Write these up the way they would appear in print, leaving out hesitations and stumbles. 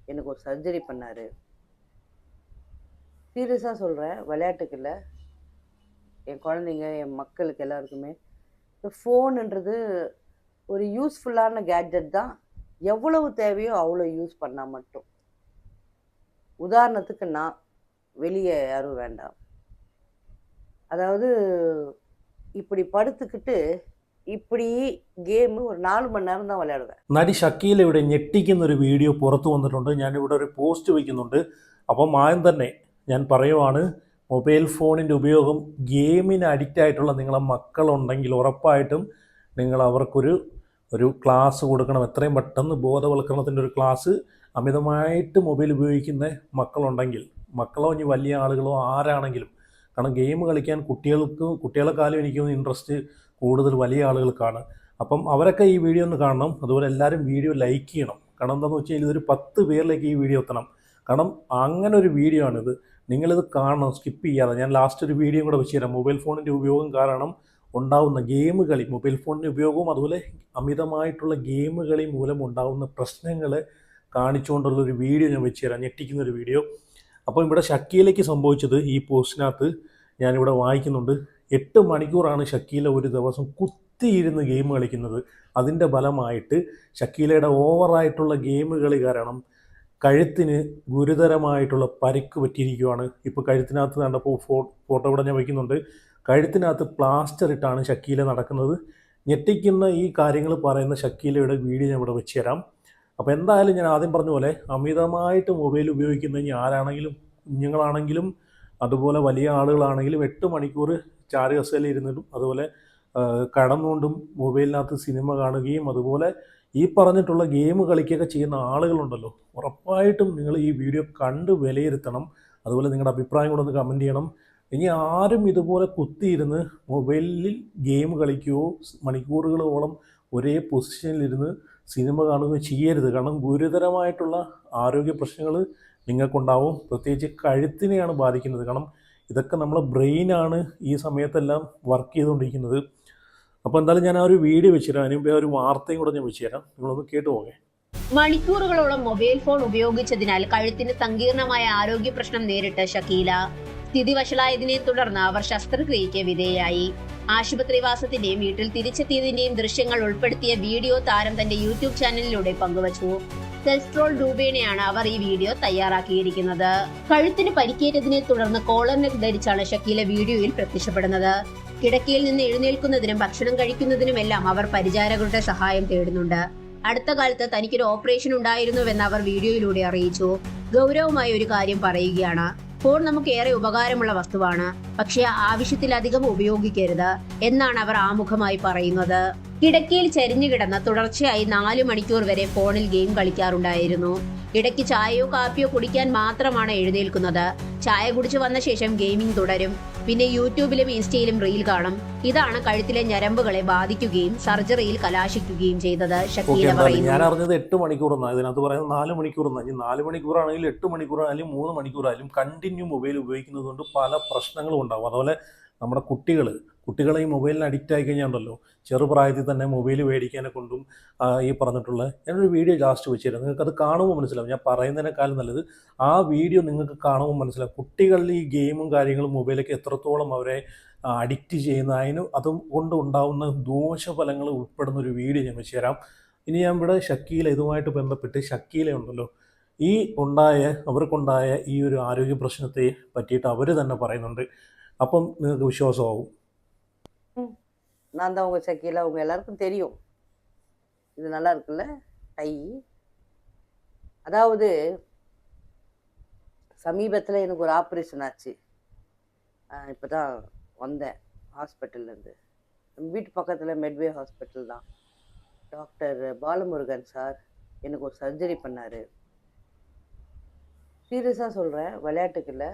எனக்கு ஒரு சர்ஜரி பண்ணாரு. சீரியஸா சொல்றேன். விளையாட்டுக்கு இல்ல. என் குழந்தைங்க, என் மக்களுக்கு எல்லாருக்குமே. இந்த ஃபோனுன்றது ஒரு யூஸ்ஃபுல்லான கேட்ஜெட் தான். எவ்வளவு தேவையோ அவ்வளோ யூஸ் பண்ணா மட்டும். உதாரணத்துக்கு நான், வெளிய யாரும் வேண்டாம். அதாவது இப்படி படுத்துக்கிட்டு, இப்படி கேமு ஒரு 4 മണി നേരം தான் വിளையாടുவேன். നടി ഷക്കീല ഇവിടെ ഞെട്ടിക്കുന്ന ഒരു വീഡിയോ പുറത്തു വന്നിട്ടുണ്ട്. ഞാനിവിടെ ഒരു പോസ്റ്റ് വയ്ക്കുന്നുണ്ട്. അപ്പം ആദ്യം തന്നെ ഞാൻ പറയുവാണ്, മൊബൈൽ ഫോണിൻ്റെ ഉപയോഗം ഗെയിമിന് അഡിക്റ്റ് ആയിട്ടുള്ള നിങ്ങളെ മക്കളുണ്ടെങ്കിൽ ഉറപ്പായിട്ടും നിങ്ങൾ അവർക്കൊരു ക്ലാസ് കൊടുക്കണം. എത്രയും പെട്ടെന്ന് ബോധവൽക്കരണത്തിൻ്റെ ഒരു ക്ലാസ്. അമിതമായിട്ട് മൊബൈൽ ഉപയോഗിക്കുന്ന മക്കളുണ്ടെങ്കിൽ, മക്കളോ ഇനി വലിയ ആളുകളോ ആരാണെങ്കിലും, കാരണം ഗെയിം കളിക്കാൻ കുട്ടികളെക്കാളും എനിക്ക് ഇൻട്രസ്റ്റ് കൂടുതൽ വലിയ ആളുകൾക്കാണ്. അപ്പം അവരൊക്കെ ഈ വീഡിയോ ഒന്ന് കാണണം. അതുപോലെ എല്ലാവരും വീഡിയോ ലൈക്ക് ചെയ്യണം. കാരണം എന്താണെന്ന് വെച്ച് കഴിഞ്ഞാൽ ഇതൊരു 10 പേരിലേക്ക് ഈ വീഡിയോ എത്തണം. കാരണം അങ്ങനെ ഒരു വീഡിയോ ആണിത്. നിങ്ങളിത് കാണണം, സ്കിപ്പ് ചെയ്യാതെ. ഞാൻ ലാസ്റ്റ് ഒരു വീഡിയോ കൂടെ വെച്ച് തരാം. മൊബൈൽ ഫോണിൻ്റെ ഉപയോഗം കാരണം ഉണ്ടാകുന്ന ഗെയിം കളി, മൊബൈൽ ഫോണിൻ്റെ ഉപയോഗവും അതുപോലെ അമിതമായിട്ടുള്ള ഗെയിം കളി മൂലം ഉണ്ടാകുന്ന പ്രശ്നങ്ങൾ കാണിച്ചുകൊണ്ടുള്ളൊരു വീഡിയോ ഞാൻ വെച്ച് തരാം, ഞെട്ടിക്കുന്നൊരു വീഡിയോ. അപ്പോൾ ഇവിടെ ഷക്കീലയ്ക്ക് സംഭവിച്ചത് ഈ പോസ്റ്റിനകത്ത് ഞാനിവിടെ വായിക്കുന്നുണ്ട്. 8 മണിക്കൂറാണ് ഷക്കീല ഒരു ദിവസം കുത്തിയിരുന്ന് ഗെയിം കളിക്കുന്നത്. അതിൻ്റെ ഫലമായിട്ട് ഷക്കീലയുടെ ഓവറായിട്ടുള്ള ഗെയിം കളി കാരണം കഴുത്തിന് ഗുരുതരമായിട്ടുള്ള പരിക്ക് പറ്റിയിരിക്കുകയാണ്. ഇപ്പോൾ കഴുത്തിനകത്ത് കണ്ടപ്പോൾ ഫോട്ടോ ഇവിടെ ഞാൻ വയ്ക്കുന്നുണ്ട്. കഴുത്തിനകത്ത് പ്ലാസ്റ്റർ ഇട്ടാണ് ഷക്കീല നടക്കുന്നത്. ഞെട്ടിക്കുന്ന ഈ കാര്യങ്ങൾ പറയുന്ന ഷക്കീലയുടെ വീഡിയോ ഞാൻ ഇവിടെ വെച്ച് തരാം. അപ്പോൾ എന്തായാലും ഞാൻ ആദ്യം പറഞ്ഞ പോലെ അമിതമായിട്ട് മൊബൈൽ ഉപയോഗിക്കുന്ന ഇനി ആരാണെങ്കിലും, കുഞ്ഞുങ്ങളാണെങ്കിലും അതുപോലെ വലിയ ആളുകളാണെങ്കിലും 8 മണിക്കൂർ ചാരു കസേരയിൽ ഇരുന്നിട്ടും അതുപോലെ കടന്നുകൊണ്ടും മൊബൈലിനകത്ത് സിനിമ കാണുകയും അതുപോലെ ഈ പറഞ്ഞിട്ടുള്ള ഗെയിം കളിക്കുകയൊക്കെ ചെയ്യുന്ന ആളുകളുണ്ടല്ലോ, ഉറപ്പായിട്ടും നിങ്ങൾ ഈ വീഡിയോ കണ്ട് വിലയിരുത്തണം. അതുപോലെ നിങ്ങളുടെ അഭിപ്രായം കൂടെ ഒന്ന് കമൻറ്റ് ചെയ്യണം. ഇനി ആരും ഇതുപോലെ കുത്തിയിരുന്ന് മൊബൈലിൽ ഗെയിം കളിക്കുകയോ മണിക്കൂറുകളോളം ഒരേ പൊസിഷനിലിരുന്ന് സിനിമ കാണുകയോ ചെയ്യരുത്. കാരണം ഗുരുതരമായിട്ടുള്ള ആരോഗ്യ പ്രശ്നങ്ങൾ നിങ്ങൾക്കുണ്ടാവും. പ്രത്യേകിച്ച് കഴുത്തിനെയാണ് ബാധിക്കുന്നത്. കാരണം ഇതൊക്കെ നമ്മളെ ബ്രെയിനാണ് ഈ സമയത്തെല്ലാം വർക്ക് ചെയ്തുകൊണ്ടിരിക്കുന്നത്. അപ്പോൾ എന്തായാലും ഞാൻ ആ ഒരു വീഡിയോ വെച്ചുതരാം. അതിന് മുമ്പേ ഒരു വാർത്തയും കൂടെ ഞാൻ വെച്ച് തരാം. നിങ്ങളൊന്ന് കേട്ടു പോകേ. മണിക്കൂറുകളോളം മൊബൈൽ ഫോൺ ഉപയോഗിച്ചതിനാൽ കഴുത്തിന് സങ്കീർണമായ ആരോഗ്യ പ്രശ്നം നേരിട്ട ഷക്കീല. സ്ഥിതി വഷളായതിനെ തുടർന്ന് അവർ ശസ്ത്രക്രിയയ്ക്ക് വിധേയയായി. ആശുപത്രിവാസത്തിന്റെയും വീട്ടിൽ തിരിച്ചെത്തിയതിന്റെയും ദൃശ്യങ്ങൾ ഉൾപ്പെടുത്തിയ വീഡിയോ താരം തന്റെ യൂട്യൂബ് ചാനലിലൂടെ പങ്കുവച്ചു. സെൽസ്ട്രോൾ രൂപേണയാണ് അവർ ഈ വീഡിയോ തയ്യാറാക്കിയിരിക്കുന്നത്. കഴുത്തിന് പരിക്കേറ്റതിനെ തുടർന്ന് കോളർ നെക്ക് ധരിച്ചാണ് ഷക്കീല വീഡിയോയിൽ പ്രത്യക്ഷപ്പെടുന്നത്. കിടക്കയിൽ നിന്ന് എഴുന്നേൽക്കുന്നതിനും ഭക്ഷണം കഴിക്കുന്നതിനുമെല്ലാം അവർ പരിചാരകരുടെ സഹായം തേടുന്നുണ്ട്. അടുത്ത കാലത്ത് തനിക്കൊരു ഓപ്പറേഷൻ ഉണ്ടായിരുന്നുവെന്ന് അവർ വീഡിയോയിലൂടെ അറിയിച്ചു. ഗൗരവമായ ഒരു കാര്യം പറയുകയാണ്. ഫോൺ നമുക്ക് ഏറെ ഉപകാരമുള്ള വസ്തുവാണ്, പക്ഷേ ആവശ്യത്തിലധികം ഉപയോഗിക്കരുത് എന്നാണ് അവർ ആമുഖമായി പറയുന്നത്. കിടക്കയിൽ ചരിഞ്ഞു കിടന്ന് തുടർച്ചയായി 4 മണിക്കൂർ വരെ ഫോണിൽ ഗെയിം കളിക്കാറുണ്ടായിരുന്നു. ഇടയ്ക്ക് ചായയോ കാപ്പിയോ കുടിക്കാൻ മാത്രമാണ് എഴുന്നേൽക്കുന്നത്. ചായ കുടിച്ചു വന്ന ശേഷം ഗെയിമിംഗ് തുടരും. പിന്നെ യൂട്യൂബിലും ഇൻസ്റ്റയിലും റീൽ കാണും. ഇതാണ് കഴുത്തിലെ ഞരമ്പുകളെ ബാധിക്കുകയും സർജറിയിൽ കലാശിക്കുകയും ചെയ്തത് ഷക്കീല പറയുന്നു. ഞാൻ അറിഞ്ഞത് 8 മണിക്കൂർ എന്നാണ്. ഇതിനകത്ത് പറയുന്നത് 4 മണിക്കൂർ എന്നാണ്. 4 മണിക്കൂറാണെങ്കിലും 8 മണിക്കൂറായാലും 3 മണിക്കൂറായാലും കണ്ടിന്യൂ മൊബൈൽ ഉപയോഗിക്കുന്നത് കൊണ്ട് പല പ്രശ്നങ്ങളും ഉണ്ടാകും. അതുപോലെ നമ്മുടെ കുട്ടികളെ ഈ മൊബൈലിന് അഡിക്റ്റ് ആയി കഴിഞ്ഞാൽ ചെറുപ്രായത്തിൽ തന്നെ മൊബൈൽ മേടിക്കാനെ കൊണ്ടും ഈ പറഞ്ഞിട്ടുള്ള ഞാനൊരു വീഡിയോ ലാസ്റ്റ് വെച്ചിരുന്നു. നിങ്ങൾക്ക് അത് കാണുമ്പോൾ മനസ്സിലാവും. ഞാൻ പറയുന്നതിനേക്കാളും നല്ലത് ആ വീഡിയോ നിങ്ങൾക്ക് കാണുമ്പോൾ മനസ്സിലാവും. കുട്ടികളിൽ ഈ ഗെയിമും കാര്യങ്ങളും മൊബൈലൊക്കെ എത്രത്തോളം അവരെ അഡിക്റ്റ് ചെയ്യുന്ന അതുകൊണ്ട് ഉണ്ടാകുന്ന ദോഷഫലങ്ങൾ ഉൾപ്പെടുന്ന ഒരു വീഡിയോ ഞാൻ വെച്ച് തരാം. ഇനി ഞാൻ ഇവിടെ ഷക്കീല, ഇതുമായിട്ട് ബന്ധപ്പെട്ട് ഷക്കീല ഉണ്ടല്ലോ, അവർക്കുണ്ടായ ഈ ഒരു ആരോഗ്യ പ്രശ്നത്തെ പറ്റിയിട്ട് അവർ തന്നെ പറയുന്നുണ്ട്. അപ്പം നിങ്ങൾക്ക് വിശ്വാസമാകും. நான் தான் உங்க ஷக்கீலா. உங்க எல்லாருக்கும் தெரியும். இது நல்லா இருக்குல்ல டை. அதாவது சமீபத்தில் எனக்கு ஒரு ஆப்ரேஷன் ஆச்சு. இப்போ தான் வந்தேன் ஹாஸ்பிட்டல்லேருந்து. நம்ம வீட்டு பக்கத்தில் மெட்வே ஹாஸ்பிட்டல் தான். டாக்டர் பாலமுருகன் சார் எனக்கு ஒரு சர்ஜரி பண்ணார். சீரியஸாக சொல்கிறேன், விளையாட்டுக்கு இல்லை.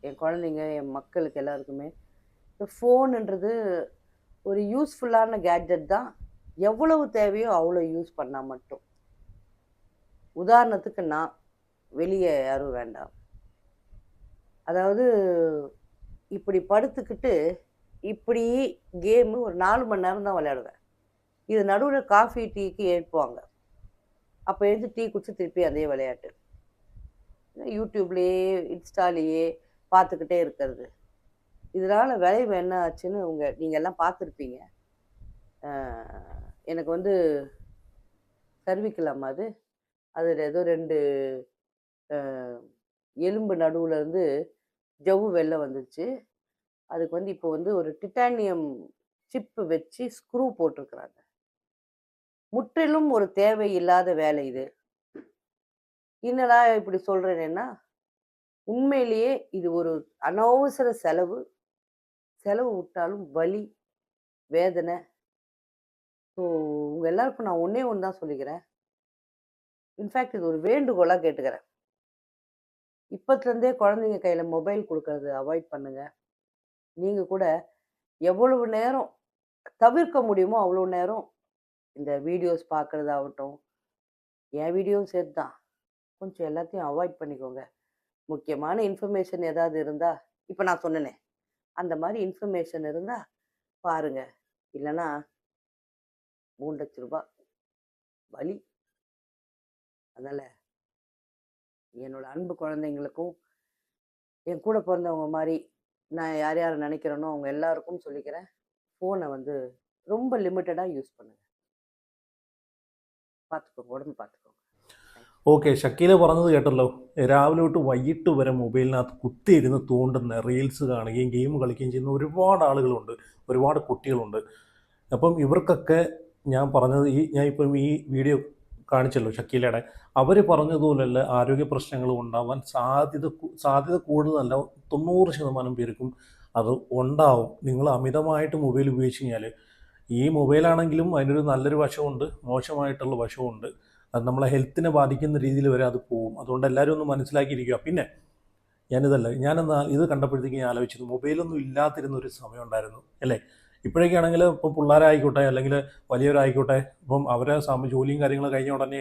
என் குழந்தைங்க, என் மக்களுக்கு எல்லாருக்குமே இந்த ஃபோனுன்றது ஒரு யூஸ்ஃபுல்லான கேட்ஜெட் தான். எவ்வளவு தேவையோ அவ்வளோ யூஸ் பண்ணால் மட்டும். உதாரணத்துக்கு நான், வெளியே யாரும் வேண்டாம். அதாவது இப்படி படுத்துக்கிட்டு இப்படி கேமு ஒரு 4 மணி நேரம் தான் விளையாடுவேன். இது நடுவில் காஃபி டீக்கு எழுப்புவாங்க. அப்போ எழுந்து டீ குடிச்சு திருப்பி அதே விளையாட்டு. யூடியூப்லேயே இன்ஸ்டாலேயே பார்த்துக்கிட்டே இருக்கிறது. இதனால் விளைவு என்ன ஆச்சுன்னு நீங்கள் எல்லாம் பார்த்துருப்பீங்க. எனக்கு வந்து சர்விக்கலாமா அது அதில் ஏதோ 2 எலும்பு நடுவில் இருந்து ஜவ்வு வெளில வந்துருச்சு. அதுக்கு வந்து இப்போ வந்து ஒரு டிட்டானியம் சிப்பு வச்சு ஸ்க்ரூ போட்டிருக்கிறாங்க. முற்றிலும் ஒரு தேவையில்லாத வேலை இது. என்னடா இப்படி சொல்கிறேன்னா, உண்மையிலேயே இது ஒரு அனவசர செலவு. செலவு விட்டாலும் வலி, வேதனை. ஸோ உங்கள் எல்லாருக்கும் நான் ஒன்றே ஒன்று தான் சொல்லிக்கிறேன். இன்ஃபேக்ட் இது ஒரு வேண்டுகோளாக கேட்டுக்கிறேன். இப்போத்துலேருந்தே குழந்தைங்க கையில் மொபைல் கொடுக்கறது அவாய்ட் பண்ணுங்கள். நீங்கள் கூட எவ்வளவு நேரம் தவிர்க்க முடியுமோ அவ்வளோ நேரம் இந்த வீடியோஸ் பார்க்குறதாகட்டும், என் வீடியோவும் சேர்த்து தான், கொஞ்சம் எல்லாத்தையும் அவாய்ட் பண்ணிக்கோங்க. முக்கியமான இன்ஃபர்மேஷன் ஏதாவது இருந்தால், இப்போ நான் சொன்னேனே அந்த மாதிரி இன்ஃபர்மேஷன் இருந்தால் பாருங்கள். இல்லைன்னா 3 லட்ச ரூபா வலி. அதனால் என்னோட அன்பு குழந்தைங்களுக்கும் என் கூட பிறந்தவங்க மாதிரி நான் யார் யாரை நினைக்கிறேனோ அவங்க எல்லாருக்கும் சொல்லிக்கிறேன், ஃபோனை வந்து ரொம்ப லிமிட்டடாக யூஸ் பண்ணுங்கள். பார்த்துக்கோங்க, உடம்பு பார்த்துக்கோங்க. ഓക്കെ, ഷക്കീല പറഞ്ഞത് കേട്ടല്ലോ. രാവിലെ തൊട്ട് വൈകിട്ട് വരെ മൊബൈലിനകത്ത് കുത്തിയിരുന്ന് തോണ്ടുന്ന റീൽസ് കാണുകയും ഗെയിം കളിക്കുകയും ചെയ്യുന്ന ഒരുപാട് ആളുകളുണ്ട്, ഒരുപാട് കുട്ടികളുണ്ട്. അപ്പം ഇവർക്കൊക്കെ ഞാൻ പറഞ്ഞത് ഞാൻ ഇപ്പം ഈ വീഡിയോ കാണിച്ചല്ലോ ഷക്കീലയുടെ, അവർ പറഞ്ഞതുപോലെയല്ല ആരോഗ്യ പ്രശ്നങ്ങൾ ഉണ്ടാവാൻ സാധ്യത കൂടുതലല്ല. 90% പേർക്കും അത് ഉണ്ടാവും. നിങ്ങൾ അമിതമായിട്ട് മൊബൈൽ ഉപയോഗിച്ച് കഴിഞ്ഞാൽ, ഈ മൊബൈലാണെങ്കിലും അതിനൊരു നല്ലൊരു വശമുണ്ട്, മോശമായിട്ടുള്ള വശമുണ്ട്. അത് നമ്മളെ ഹെൽത്തിനെ ബാധിക്കുന്ന രീതിയിൽ വരെ അത് പോവും. അതുകൊണ്ട് എല്ലാവരും ഒന്ന് മനസ്സിലാക്കിയിരിക്കുക. പിന്നെ ഞാനെന്നാൽ ഇത് കണ്ടപ്പോഴത്തേക്ക് ഞാൻ ആലോചിച്ചത്, മൊബൈലൊന്നും ഇല്ലാതിരുന്ന ഒരു സമയം ഉണ്ടായിരുന്നു അല്ലേ. ഇപ്പോഴൊക്കെയാണെങ്കിൽ ഇപ്പം പിള്ളേരായിക്കോട്ടെ അല്ലെങ്കിൽ വലിയവരായിക്കോട്ടെ, ഇപ്പം അവരെ ജോലിയും കാര്യങ്ങളും കഴിഞ്ഞ ഉടനെ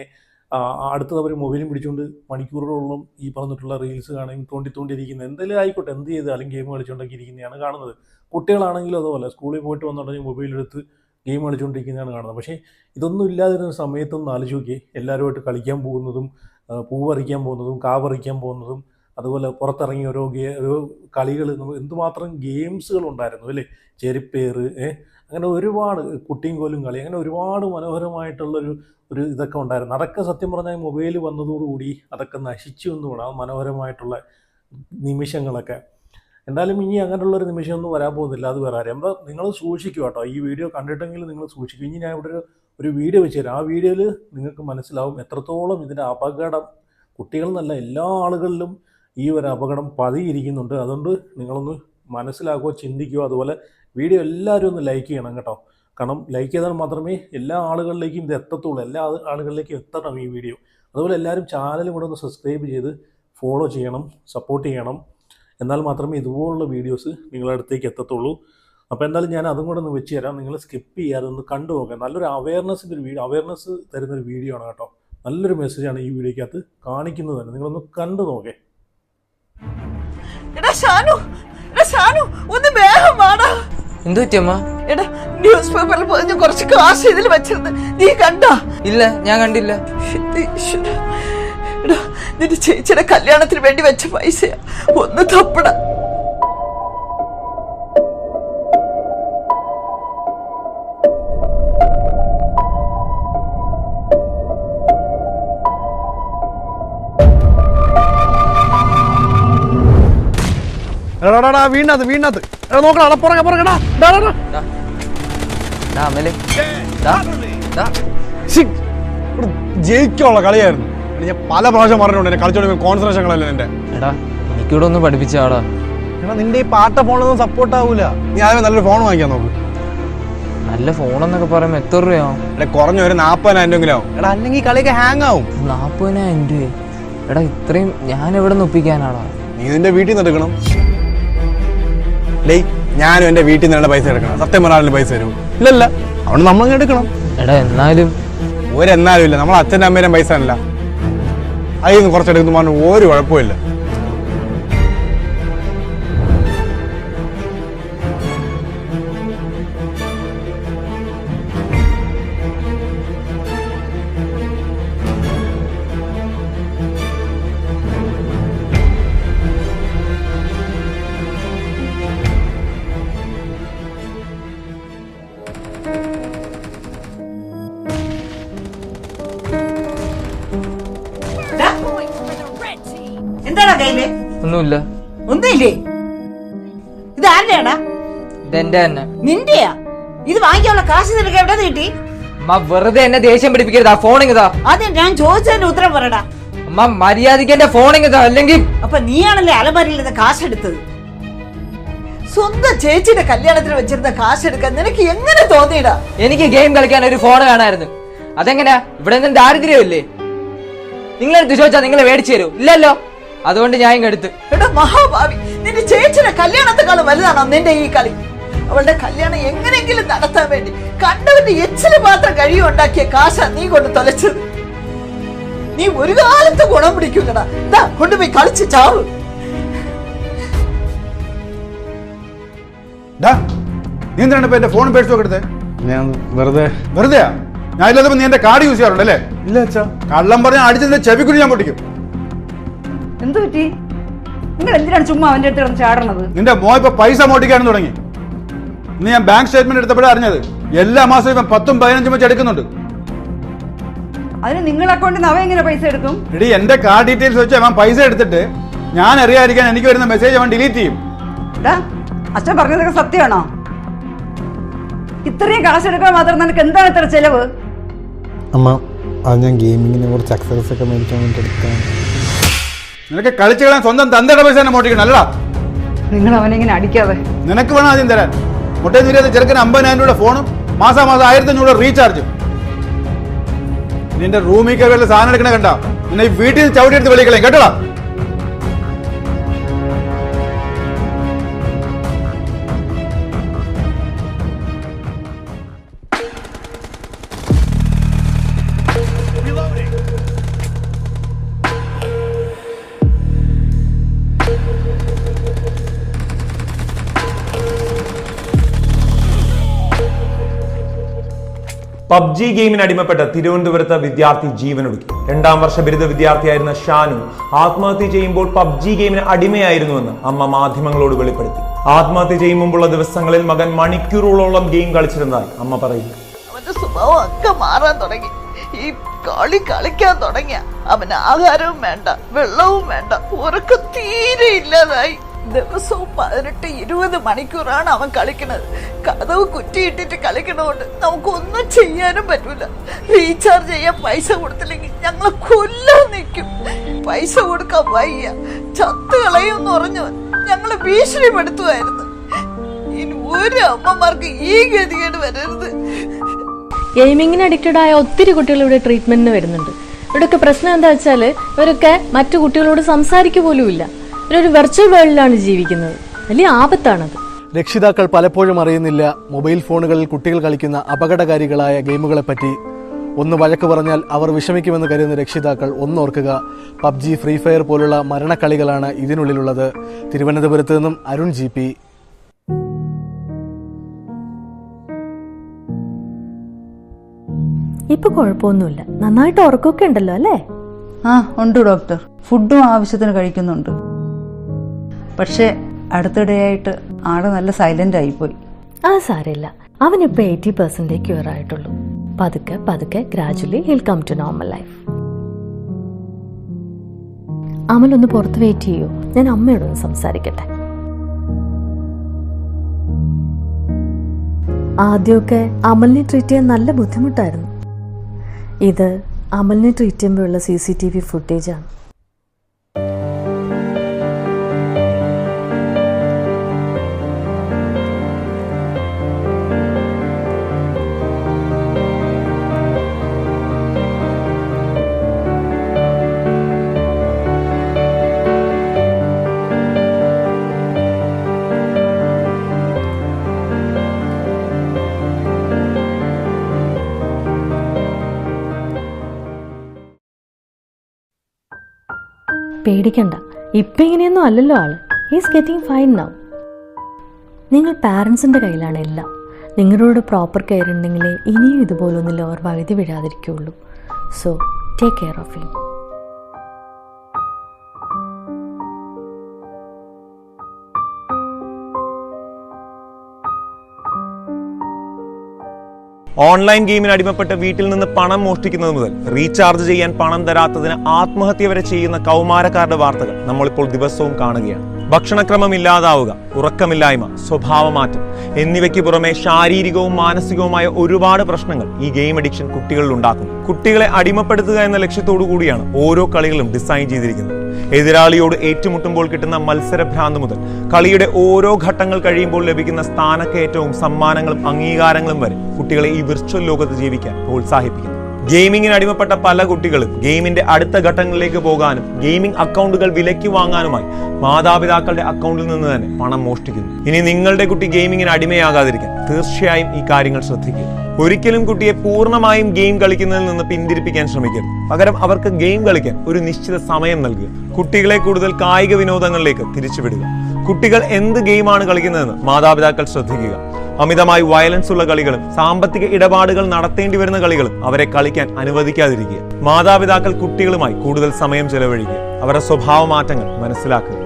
അടുത്തത് അവർ മൊബൈലും പിടിച്ചുകൊണ്ട് മണിക്കൂറുകളോളം ഈ പറഞ്ഞിട്ടുള്ള റീൽസ് കാണുകയും തോണ്ടിയിരിക്കുന്നത്, എന്തെങ്കിലും ആയിക്കോട്ടെ, എന്ത് ചെയ്ത് അല്ലെങ്കിൽ ഗെയിം കളിച്ചുകൊണ്ടൊക്കെ ഇരിക്കുന്നതാണ് കാണുന്നത്. കുട്ടികളാണെങ്കിലും അതുപോലെ സ്കൂളിൽ പോയിട്ട് വന്നുടനെ മൊബൈലെടുത്ത് ഗെയിം കളിച്ചുകൊണ്ടിരിക്കുന്നതാണ് കാണുന്നത്. പക്ഷേ ഇതൊന്നും ഇല്ലാതിരുന്ന സമയത്തൊന്ന് ആലോചിച്ച് നോക്കി, എല്ലാവരുമായിട്ട് കളിക്കാൻ പോകുന്നതും പൂ പറിക്കാൻ പോകുന്നതും കാ പറിക്കാൻ പോകുന്നതും അതുപോലെ പുറത്തിറങ്ങി ഓരോ കളികൾ, എന്തുമാത്രം ഗെയിംസുകൾ ഉണ്ടായിരുന്നു അല്ലേ. ചെരിപ്പേറ്, അങ്ങനെ ഒരുപാട് കുട്ടിയും കോലും കളി, അങ്ങനെ ഒരുപാട് മനോഹരമായിട്ടുള്ളൊരു ഇതൊക്കെ ഉണ്ടായിരുന്നു. അതൊക്കെ സത്യം പറഞ്ഞാൽ മൊബൈൽ വന്നതോടുകൂടി അതൊക്കെ നശിച്ചു എന്ന് വേണം, ആ മനോഹരമായിട്ടുള്ള നിമിഷങ്ങളൊക്കെ. എന്തായാലും ഇനി അങ്ങനെയുള്ളൊരു നിമിഷമൊന്നും വരാൻ പോകുന്നില്ല. അത് വേറെ കാര്യം. അപ്പോൾ നിങ്ങൾ സൂക്ഷിക്കുക കേട്ടോ, ഈ വീഡിയോ കണ്ടിട്ടെങ്കിലും നിങ്ങൾ സൂക്ഷിക്കും. ഇനി ഞാൻ ഇവിടെ ഒരു വീഡിയോ വെച്ച് തരാം. ആ വീഡിയോയിൽ നിങ്ങൾക്ക് മനസ്സിലാവും എത്രത്തോളം ഇതിൻ്റെ അപകടം കുട്ടികളെന്നല്ല എല്ലാ ആളുകളിലും ഈ ഒരു അപകടം പതിയിരിക്കുന്നുണ്ട്. അതുകൊണ്ട് നിങ്ങളൊന്ന് മനസ്സിലാക്കുകയോ ചിന്തിക്കുകയോ, അതുപോലെ വീഡിയോ എല്ലാവരും ഒന്ന് ലൈക്ക് ചെയ്യണം കേട്ടോ. കാരണം ലൈക്ക് ചെയ്താൽ മാത്രമേ എല്ലാ ആളുകളിലേക്കും ഇത് എത്തത്തുള്ളൂ, എല്ലാ ആളുകളിലേക്കും എത്തണം ഈ വീഡിയോ. അതുപോലെ എല്ലാവരും ചാനലും കൂടെ ഒന്ന് സബ്സ്ക്രൈബ് ചെയ്ത് ഫോളോ ചെയ്യണം, സപ്പോർട്ട് ചെയ്യണം. എന്നാൽ മാത്രമേ ഇതുപോലുള്ള വീഡിയോസ് നിങ്ങളുടെ അടുത്തേക്ക് എത്തത്തുള്ളൂ. അപ്പോൾ എന്തായാലും ഞാൻ അതും കൂടെ ഒന്ന് വെച്ച് തരാം. നിങ്ങൾ സ്കിപ്പ് ചെയ്യാതെ ഒന്ന് കണ്ടു നോക്കാം. നല്ലൊരു അവയർനെസ് തരുന്നൊരു വീഡിയോ ആണ് കേട്ടോ. നല്ലൊരു മെസ്സേജാണ് ഈ വീഡിയോക്കകത്ത് കാണിക്കുന്നത് തന്നെ. നിങ്ങളൊന്ന് കണ്ടു നോക്കേ. ഒന്ന് വേഗം വാടാ. എന്തു പറ്റിയമ്മ? എടാ, ന്യൂസ് പേപ്പറിൽ പറഞ്ഞ കുറച്ച് കാശ് ഇതിൽ വെച്ചിരുന്നു, നീ കണ്ടാ? ഇല്ല, ഞാൻ കണ്ടില്ല. എടാ, നിന്റെ ചേച്ചിയുടെ കല്യാണത്തിന് വേണ്ടി വെച്ച പൈസയാ, ഒന്ന് തപ്പട. വീണത് നോക്കടാ, പുറകെടാ. ജയിക്കാനുള്ള കളിയായിരുന്നു. ഞാൻ പല പ്രാവശ്യം പറഞ്ഞിട്ടുണ്ട്, എന്നെ കളിച്ചോണ്ട് കോൺസെൻട്രേഷൻ കളയല്ലേ എന്റെ. എടാ, എനിക്കിവിടെ ഒന്ന് പഠിപ്പിച്ചാടാ. എടാ, നിന്റെ ഈ പാട്ട ഫോണൊന്നും സപ്പോർട്ട് ആവൂല. നീ ആദ്യം നല്ലൊരു ഫോൺ വാങ്ങിക്കാൻ നോക്ക്. നല്ല ഫോണെന്നൊക്കെ പറയുമ്പോ എത്ര രൂപയാവും? എടാ, കുറഞ്ഞ ഒരു 40,000 ആവും. എടാ, അല്ലെങ്കിൽ കളിയൊക്കെ ഹാങ് ആവും. 40,000 രൂപ? എടാ, ഇത്രയും ഞാൻ എവിടെ നിന്ന് ഒപ്പിക്കാനാടാ? നീ നിന്റെ വീട്ടിൽ നിന്ന് എടുക്കണം. ഞാനും എന്റെ വീട്ടിൽ നിന്ന് പൈസ എടുക്കണം. സത്യം പറഞ്ഞാലും പൈസ തരും? ഇല്ലല്ല, അവിടെ നമ്മൾ എടുക്കണം. എടാ, എന്നാലും ഒരെന്നാലും ഇല്ല. നമ്മളെ അച്ഛൻ്റെ അമ്മേനും പൈസ അല്ല, അതിൽ നിന്ന് കുറച്ചെടുക്കുന്നു പറഞ്ഞു ഒരു കുഴപ്പമില്ല. എന്താടാ കയ്യില്? ഒന്നുമില്ല. ഒന്നുമില്ലേ? ഇത് ആരുടെയാടാ? ഇതെന്റെ തന്നെ. നിന്റെയാ? ഇത് വാങ്ങിക്കാനുള്ള കാശ് നിനക്ക് എവിടെ കിട്ടി? അമ്മ വെറുതെ എന്നെ ദേഷ്യം പിടിപ്പിക്കരുത്. ആ ഫോണിങ്ങതാ. ആദ്യം ഞാൻ ചോദിച്ചതിന് ഉത്തരം പറയടാ. അമ്മ മര്യാദയ്ക്ക് എന്റെ ഫോണിങ്ങതാ, അല്ലെങ്കിൽ അപ്പൊ നീയാണല്ലേ അലമാരിയിൽ നിന്ന് കാശെടുത്തത്? സ്വന്തം ചേച്ചിയുടെ കല്യാണത്തിന് വെച്ചിരുന്ന കാശെടുക്കാൻ നിനക്ക് എങ്ങനെ തോന്നിയിടാ? എനിക്ക് ഗെയിം കളിക്കാൻ ഒരു ഫോൺ വേണമായിരുന്നു. അതെങ്ങനെയാ? ഇവിടെ ഒന്നും ദാരിദ്ര്യമല്ലേ? നിങ്ങളെടുത്ത് ചോദിച്ചാൽ നിങ്ങൾ മേടിച്ചു തരൂ? ഇല്ലല്ലോ. അതുകൊണ്ട് ഞാൻ ഇങ്ങ് എടുത്ത്. എടാ മഹാഭാവി, നിന്റെ ചേച്ചിയുടെ കല്യാണത്തെക്കാളും വലുതാണോ നിന്റെ ഈ കളി? അവളുടെ കല്യാണം എങ്ങനെയെങ്കിലും നടത്താൻ വേണ്ടി കണ്ടവന്റെ എച്ചില് മാത്രം കഴിയുണ്ടാക്കിയ കാശാ നീ കൊണ്ട് തൊലച്ചത്. നീ ഒരു കാലത്ത് ഗുണം പിടിക്കൂലടാ. ഇതാ കൊണ്ടുപോയി കളിച്ച് ചാവ്. നീ എന്തിനാണ് ഇപ്പൊ എന്റെ ഫോൺ പേഴ്സ് എടുത്തേ? ഞാൻ വെറുതെ വെറുതെയാ? ഞാൻ ഇല്ലാത്തപ്പോ നീ എന്റെ കാർഡ് യൂസ് ചെയ്യാറുണ്ടല്ലേ? ഇല്ല അച്ഛാ. കള്ളം പറഞ്ഞാൽ അടിച്ചതിന്റെ ചെവിക്കുടി ഞാൻ പൊട്ടിക്കും. എന്ത് പറ്റി? നിങ്ങൾ എന്തിനാണ് ചുമ്മാ അവന്റെ അടുത്ത് കിടന്ന് ചാടണത്? നിന്റെ മോ ഇപ്പൊ പൈസ മോട്ടിക്കാനും തുടങ്ങി. ഇന്ന് ഞാൻ ബാങ്ക് സ്റ്റേറ്റ്മെന്റ് എടുത്തപ്പോഴേ അറിഞ്ഞത് എല്ലാ മാസവും ഇപ്പം 10ഉം 15ഉം വെച്ച് എടുക്കുന്നുണ്ട്. അതിന് നിങ്ങളുടെ അക്കൗണ്ടിൽ നിന്ന് അവ എങ്ങനെ പൈസ എടുക്കും? എടി എന്റെ കാർഡ് ഡീറ്റെയിൽസ് വെച്ച് അവൻ പൈസ എടുത്തിട്ട് ഞാൻ അറിയാതിരിക്കാൻ എനിക്ക് വരുന്ന മെസ്സേജ് അവൻ ഡിലീറ്റ് ചെയ്യും. അച്ഛൻ പറഞ്ഞതൊക്കെ സത്യമാണോ? ഇത്രയും കാശെടുക്കാൻ മാത്രം നിനക്ക് എന്താണ് ഇത്ര ചെലവ്? അമ്മ, അത് ഞാൻ ഗെയിമിങ്ങിനെ കുറച്ച് അക്സസറീസ് ഒക്കെ മേടിക്കാൻ വേണ്ടി എടുക്കാൻ. നിനക്ക് കളിച്ചു കളയാൻ സ്വന്തം തന്തയുടെ പൈസ തന്നെ മോട്ടിക്കണം അല്ലടാ? നിങ്ങൾ അവനെ ഇങ്ങനെ അടിക്കാതെ. നിനക്ക് വേണം ആദ്യം തരാൻ. മുട്ടേ നിരത് ചെറുക്കന് 50,000 രൂപയുടെ ഫോണും മാസം 1500 റീചാർജും. നിന്റെ റൂമിൽ കയറി സാധനം എടുക്കണ കണ്ട നിന്നെ ഈ വീട്ടിൽ നിന്ന് ചവിട്ടിയെടുത്ത് വിളിക്കളെ കേട്ടോടാ. പബ്ജി ഗെയിമിന് അടിമപ്പെട്ട തിരുവനന്തപുരത്ത് വിദ്യാർത്ഥി ജീവനൊടുക്കി. 2ാം വർഷ ബിരുദ വിദ്യാർത്ഥിയായിരുന്ന ഷാനു ആത്മഹത്യ ചെയ്യുമ്പോൾ പബ്ജി ഗെയിമിന് അടിമയായിരുന്നുവെന്ന് അമ്മ മാധ്യമങ്ങളോട് വെളിപ്പെടുത്തി. ആത്മഹത്യ ചെയ്യുമ്പോഴുള്ള ദിവസങ്ങളിൽ മകൻ മണിക്കൂറുകളോളം ഗെയിം കളിച്ചിരുന്നതായി അമ്മ പറയുന്നു. അവന്റെ സ്വഭാവം ഒക്കെ മാറാൻ തുടങ്ങി. ഈ കളി കളിക്കാൻ തുടങ്ങിയ അവന് ആഹാരവും വേണ്ട, വെള്ളവും വേണ്ട, ഉറക്കം തീരെ ഇല്ലാതായി. ദിവസവും 18-20 മണിക്കൂറാണ് അവൻ കളിക്കണത്. കഥവ് കുറ്റിയിട്ടിട്ട് കളിക്കണോണ്ട് നമുക്കൊന്നും ചെയ്യാനും പറ്റൂല. റീചാർജ് ചെയ്യാൻ പൈസ കൊടുത്തില്ലെങ്കിൽ ഞങ്ങളെ കൊല്ലാൻ നിൽക്കും. പൈസ കൊടുക്കാൻ വയ്യ, ചത്ത് കളയുമെന്ന് പറഞ്ഞു ഞങ്ങളെ ഭീഷണിപ്പെടുത്തുമായിരുന്നു. ഇനി ഒരു അമ്മമാർക്ക് ഈ ഗതികേട് വരരുത്. ഗെയിമിങ്ങിന് അഡിക്റ്റഡ് ആയ ഒത്തിരി കുട്ടികൾ ഇവിടെ ട്രീറ്റ്മെന്റിന് വരുന്നുണ്ട്. ഇവിടെയൊക്കെ പ്രശ്നം എന്താ വെച്ചാൽ ഇവരൊക്കെ മറ്റു കുട്ടികളോട് സംസാരിക്കുക പോലും ഇല്ല. ഇവരൊരു വെർച്വൽ വേൾഡിലാണ് ജീവിക്കുന്നത്. വലിയ ആപത്താണത്. രക്ഷിതാക്കൾ പലപ്പോഴും അറിയുന്നില്ല മൊബൈൽ ഫോണുകളിൽ കുട്ടികൾ കളിക്കുന്ന അപകടകാരികളായ ഗെയിമുകളെപ്പറ്റി. ഒന്ന് വഴക്ക് പറഞ്ഞാൽ അവർ വിഷമിക്കുമെന്ന് കരുതുന്ന രക്ഷിതാക്കൾ ഒന്നോർക്കുക, പബ്ജി, ഫ്രീ ഫയർ പോലുള്ള മരണക്കളികളാണ് ഇതിനുള്ളിലുള്ളത്. തിരുവനന്തപുരത്ത് നിന്നും അരുൺ GP. ഇപ്പൊ കുഴപ്പമൊന്നുമില്ല, നന്നായിട്ട് ഉറക്കമൊക്കെ ഉണ്ടല്ലോ അല്ലേ? ഉണ്ട് ഡോക്ടർ. ഫുഡും ആവശ്യത്തിന് കഴിക്കുന്നുണ്ട്. പക്ഷെ അടുത്തിടെയായിട്ട് ആള് നല്ല സൈലന്റ് ആയിപ്പോയി. സാരമില്ല, അവനിപ്പോ 80% ക്യൂർ ആയിട്ടുള്ളൂ. പതുക്കെ പതുക്കെ gradually heal come to normal life. അമലൊന്ന് പുറത്ത് വെയിറ്റ് ചെയ്യൂ, ഞാൻ അമ്മയോടൊന്ന് സംസാരിക്കട്ടെ. ആദ്യമൊക്കെ അമലിനെ ട്രീറ്റ് ചെയ്യാൻ നല്ല ബുദ്ധിമുട്ടായിരുന്നു. ഇത് അമലിനെ ട്രീറ്റ് ചെയ്യുമ്പോഴുള്ള CCTV ഫുട്ടേജാണ്. പേടിക്കണ്ട, ഇപ്പം ഇങ്ങനെയൊന്നും അല്ലല്ലോ ആള്. Is getting fine now. നിങ്ങൾ പാരൻസിൻ്റെ കയ്യിലാണ് എല്ലാം. നിങ്ങളോട് പ്രോപ്പർ കെയർ ഉണ്ടെങ്കിലേ ഇനിയും ഇതുപോലൊന്നും ലോവർ വഴുതി വീഴാതിരിക്കുള്ളൂ. So take care of him. Online ഗെയിമിന് അടിമപ്പെട്ട് വീട്ടിൽ നിന്ന് പണം മോഷ്ടിക്കുന്നത് മുതൽ റീചാർജ് ചെയ്യാൻ പണം തരാത്തതിന് ആത്മഹത്യ വരെ ചെയ്യുന്ന കൗമാരക്കാരുടെ വാർത്തകൾ നമ്മളിപ്പോൾ ദിവസവും കാണുകയാണ്. ഭക്ഷണക്രമം ഇല്ലാതാവുക, ഉറക്കമില്ലായ്മ, സ്വഭാവമാറ്റം എന്നിവയ്ക്ക് പുറമെ ശാരീരികവും മാനസികവുമായ ഒരുപാട് പ്രശ്നങ്ങൾ ഈ ഗെയിം അഡിക്ഷൻ കുട്ടികളിൽ ഉണ്ടാക്കുന്നു. കുട്ടികളെ അടിമപ്പെടുത്തുക എന്ന ലക്ഷ്യത്തോടു കൂടിയാണ് ഓരോ കളികളും ഡിസൈൻ ചെയ്തിരിക്കുന്നത്. എതിരാളിയോട് ഏറ്റുമുട്ടുമ്പോൾ കിട്ടുന്ന മത്സരഭ്രാന്ത് മുതൽ കളിയുടെ ഓരോ ഘട്ടങ്ങൾ കഴിയുമ്പോൾ ലഭിക്കുന്ന സ്ഥാനക്കയറ്റവും സമ്മാനങ്ങളും അംഗീകാരങ്ങളും വരെ കുട്ടികളെ ഈ വിർച്വൽ ലോകത്ത് ജീവിക്കാൻ പ്രോത്സാഹിപ്പിക്കുന്നു. ഗെയിമിങ്ങിന് അടിമപ്പെട്ട പല കുട്ടികളും ഗെയിമിന്റെ അടുത്ത ഘട്ടങ്ങളിലേക്ക് പോകാനും ഗെയിമിംഗ് അക്കൗണ്ടുകൾ വിലയ്ക്ക് വാങ്ങാനുമായി മാതാപിതാക്കളുടെ അക്കൗണ്ടിൽ നിന്ന് തന്നെ പണം മോഷ്ടിക്കുന്നു. ഇനി നിങ്ങളുടെ കുട്ടി ഗെയിമിങ്ങിന് അടിമയാകാതിരിക്കാൻ തീർച്ചയായും ഈ കാര്യങ്ങൾ ശ്രദ്ധിക്കുക. ഒരിക്കലും കുട്ടിയെ പൂർണ്ണമായും ഗെയിം കളിക്കുന്നതിൽ നിന്ന് പിന്തിരിപ്പിക്കാൻ ശ്രമിക്കരുത്. പകരം അവർക്ക് ഗെയിം കളിക്കാൻ ഒരു നിശ്ചിത സമയം നൽകുക. കുട്ടികളെ കൂടുതൽ കായിക വിനോദങ്ങളിലേക്ക് തിരിച്ചുവിടുക. കുട്ടികൾ എന്ത് ഗെയിമാണ് കളിക്കുന്നതെന്ന് മാതാപിതാക്കൾ ശ്രദ്ധിക്കുക. അമിതമായി വയലൻസ് ഉള്ള കളികളും സാമ്പത്തിക ഇടപാടുകൾ നടത്തേണ്ടി വരുന്ന കളികളും അവരെ കളിക്കാൻ അനുവദിക്കാതിരിക്കുക. മാതാപിതാക്കൾ കുട്ടികളുമായി കൂടുതൽ സമയം ചെലവഴിക്കുക. അവരുടെ സ്വഭാവ മാറ്റങ്ങൾ മനസ്സിലാക്കുക.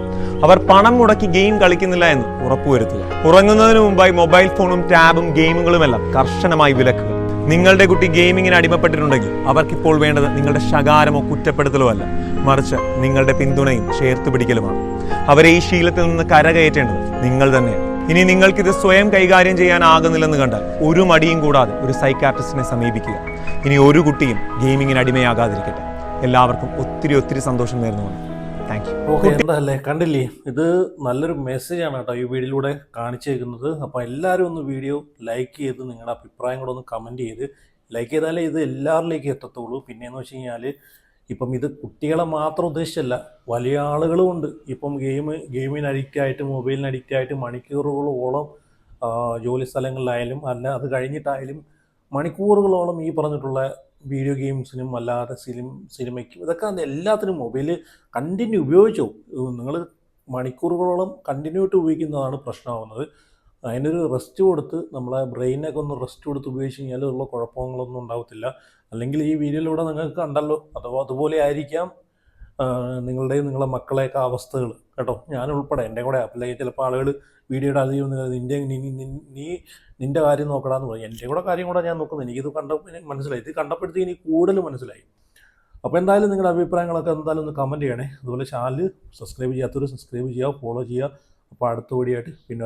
അവർ പണം മുടക്കി ഗെയിം കളിക്കുന്നില്ല എന്ന് ഉറപ്പുവരുത്തുക. ഉറങ്ങുന്നതിന് മുമ്പായി മൊബൈൽ ഫോണും ടാബും ഗെയിമുകളുമെല്ലാം കർശനമായി വിലക്കുക. നിങ്ങളുടെ കുട്ടി ഗെയിമിങ്ങിന് അടിമപ്പെട്ടിട്ടുണ്ടെങ്കിൽ അവർക്കിപ്പോൾ വേണ്ടത് നിങ്ങളുടെ ശകാരമോ കുറ്റപ്പെടുത്തലോ അല്ല, മറിച്ച് നിങ്ങളുടെ പിന്തുണയും ചേർത്ത് പിടിക്കലുമാണ്. അവരെ ഈ ശീലത്തിൽ നിന്ന് കരകയറ്റേണ്ടത് നിങ്ങൾ തന്നെയാണ്. ഇനി നിങ്ങൾക്കിത് സ്വയം കൈകാര്യം ചെയ്യാനാകുന്നില്ലെന്ന് കണ്ടാൽ ഒരു മടിയും കൂടാതെ ഒരു സൈക്കാട്രിസ്റ്റിനെ സമീപിക്കുക. ഇനി ഒരു കുട്ടിയും ഗെയിമിങ്ങിന് അടിമയാകാതിരിക്കട്ടെ. എല്ലാവർക്കും ഒത്തിരി സന്തോഷം നേരുന്നു. Thank you. ഓക്കെ, എന്താല്ലേ കണ്ടില്ലേ, ഇത് നല്ലൊരു മെസ്സേജാണ് കേട്ടോ ഈ വീഡിയോയിലൂടെ കാണിച്ചേക്കുന്നത്. അപ്പോൾ എല്ലാവരും ഒന്ന് വീഡിയോ ലൈക്ക് ചെയ്ത് നിങ്ങളുടെ അഭിപ്രായം കൂടെ ഒന്ന് കമൻറ്റ് ചെയ്ത് ലൈക്ക് ചെയ്താലേ ഇത് എല്ലാവരിലേക്കും എത്തത്തുള്ളൂ. പിന്നെയെന്ന് വെച്ച് കഴിഞ്ഞാൽ ഇപ്പം ഇത് കുട്ടികളെ മാത്രം ഉദ്ദേശിച്ചല്ല, വലിയ ആളുകളും ഉണ്ട്. ഇപ്പം ഗെയിമിന് അഡിക്റ്റായിട്ട് മൊബൈലിന് അഡിക്റ്റായിട്ട് മണിക്കൂറുകളോളം ജോലി സ്ഥലങ്ങളിലായാലും അല്ല അത് കഴിഞ്ഞിട്ടായാലും മണിക്കൂറുകളോളം ഈ പറഞ്ഞിട്ടുള്ള വീഡിയോ ഗെയിംസിനും അല്ലാതെ സിനിമയ്ക്കും ഇതൊക്കെ എല്ലാത്തിനും മൊബൈൽ കണ്ടിന്യൂ ഉപയോഗിച്ചോ. നിങ്ങൾ മണിക്കൂറുകളോളം കണ്ടിന്യൂ ആയിട്ട് ഉപയോഗിക്കുന്നതാണ് പ്രശ്നമാകുന്നത്. അതിനൊരു റെസ്റ്റ് കൊടുത്ത് നമ്മളെ ബ്രെയിനൊക്കെ ഒന്ന് റെസ്റ്റ് കൊടുത്ത് ഉപയോഗിച്ച് കഴിഞ്ഞാൽ ഉള്ള കുഴപ്പങ്ങളൊന്നും ഉണ്ടാകത്തില്ല. അല്ലെങ്കിൽ ഈ വീഡിയോയിലൂടെ നിങ്ങൾക്ക് കണ്ടല്ലോ, അഥവാ അതുപോലെ ആയിരിക്കാം നിങ്ങളുടെ മക്കളെയൊക്കെ അവസ്ഥകൾ കേട്ടോ. ഞാൻ ഉൾപ്പെടെ എൻ്റെ കൂടെ അല്ലെങ്കിൽ ചിലപ്പോൾ ആളുകൾ വീഡിയോയുടെ അധികം നിൻ്റെ കാര്യം നോക്കടാന്ന് പറയും. എൻ്റെ കൂടെ കാര്യം കൂടെ ഞാൻ നോക്കുന്നത്. എനിക്കിത് മനസ്സിലായി. ഇത് കണ്ടപ്പോഴത്തേക്ക് എനിക്ക് കൂടുതൽ മനസ്സിലായി. അപ്പോൾ എന്തായാലും നിങ്ങളുടെ അഭിപ്രായങ്ങളൊക്കെ എന്തായാലും ഒന്ന് കമൻറ്റ് ചെയ്യണേ. അതുപോലെ ചാനൽ സബ്സ്ക്രൈബ് ചെയ്യാത്തവർ സബ്സ്ക്രൈബ് ചെയ്യുക, ഫോളോ ചെയ്യുക. അപ്പോൾ അടുത്ത വീഡിയോ ആയിട്ട് പിന്നെ